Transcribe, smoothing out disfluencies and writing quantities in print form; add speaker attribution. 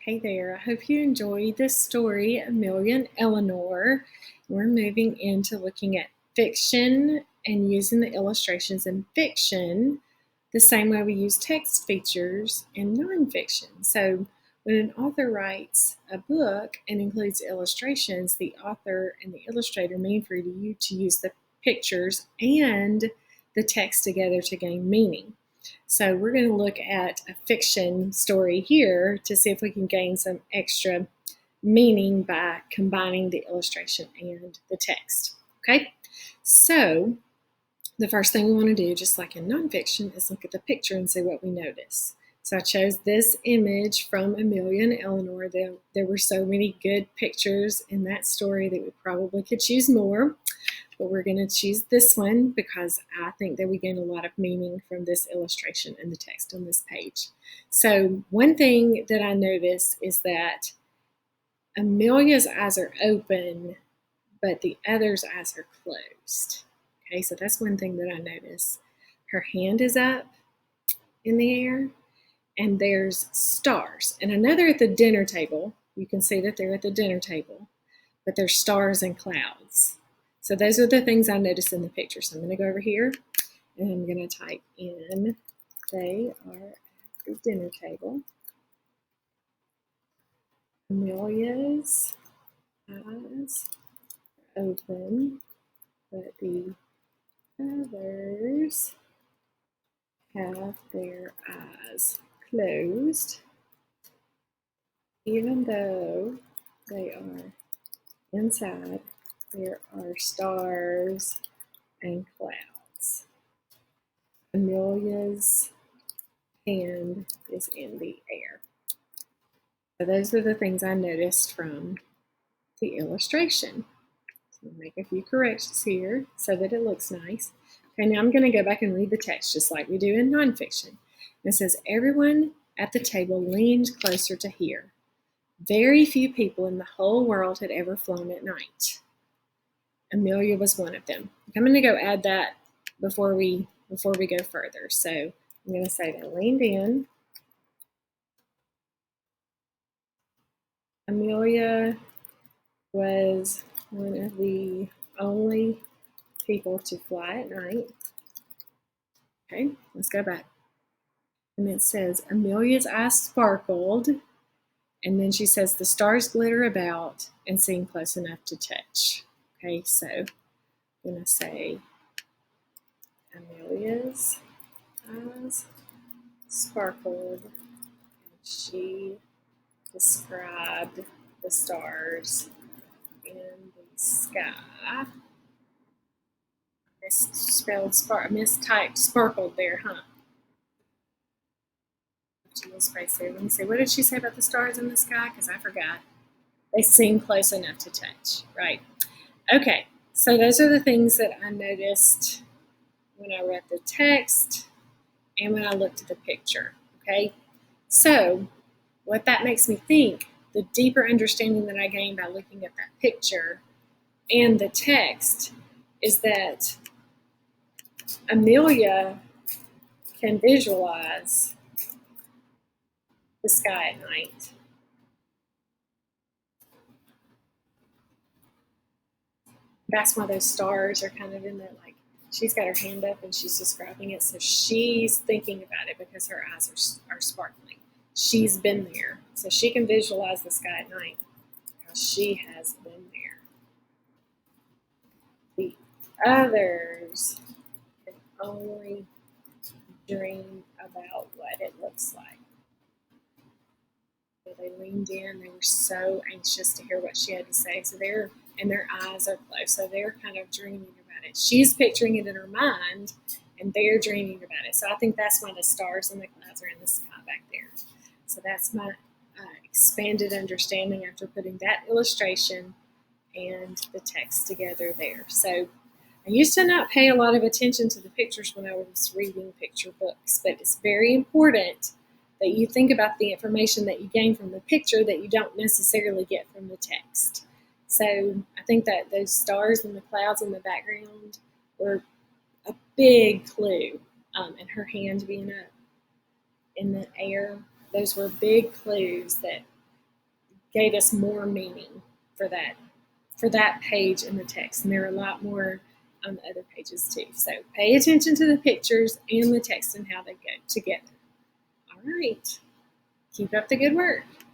Speaker 1: Hey there, I hope you enjoyed this story, Amelia and Eleanor. We're moving into looking at fiction and using the illustrations in fiction the same way we use text features in nonfiction. So when an author writes a book and includes illustrations, the author and the illustrator mean for you to use the pictures and the text together to gain meaning. So we're going to look at a fiction story here to see if we can gain some extra meaning by combining the illustration and the text. Okay, so the first thing we want to do, just like in nonfiction, is look at the picture and see what we notice. So I chose this image from Amelia and Eleanor. There were so many good pictures in that story that we probably could choose more. But we're going to choose this one because I think that we gain a lot of meaning from this illustration and the text on this page. So one thing that I notice is that Amelia's eyes are open, but the other's eyes are closed. Okay, so that's one thing that I notice. Her hand is up in the air, and there's stars. And I know they're at the dinner table. You can see that they're at the dinner table, but there's stars and clouds. So those are the things I noticed in the picture. So I'm going to go over here and I'm going to type in, they are at the dinner table. Amelia's eyes are open, but the others have their eyes closed, even though they are inside. There are stars and clouds. Amelia's hand is in the air. So those are the things I noticed from the illustration. So I'll make a few corrections here so that it looks nice. Okay, now I'm going to go back and read the text just like we do in nonfiction. It says, everyone at the table leaned closer to hear. Very few people in the whole world had ever flown at night. Amelia was one of them. I'm going to go add that before we go further. So I'm going to say they leaned in. Amelia was one of the only people to fly at night. Okay, let's go back. And it says Amelia's eyes sparkled, and then she says the stars glitter about and seem close enough to touch. Okay, so I'm going to say Amelia's eyes sparkled, and she described the stars in the sky. Mistyped sparkled there, huh? Let me see. What did she say about the stars in the sky? Because I forgot. They seem close enough to touch, right? Okay, so those are the things that I noticed when I read the text and when I looked at the picture, okay? So what that makes me think, the deeper understanding that I gained by looking at that picture and the text, is that Amelia can visualize the sky at night. That's why those stars are kind of in that, like, she's got her hand up and she's describing it. So she's thinking about it because her eyes are sparkling. She's been there. So she can visualize the sky at night because she has been there. The others can only dream about what it looks like. So they leaned in. They were so anxious to hear what she had to say. So their eyes are closed. So they're kind of dreaming about it. She's picturing it in her mind, and they're dreaming about it. So I think that's why the stars and the clouds are in the sky back there. So that's my expanded understanding after putting that illustration and the text together there. So I used to not pay a lot of attention to the pictures when I was reading picture books, but it's very important that you think about the information that you gain from the picture that you don't necessarily get from the text. So I think that those stars and the clouds in the background were a big clue, and her hand being up in the air, those were big clues that gave us more meaning for that page in the text. And there are a lot more on the other pages too. So pay attention to the pictures and the text and how they go together. All right. Keep up the good work.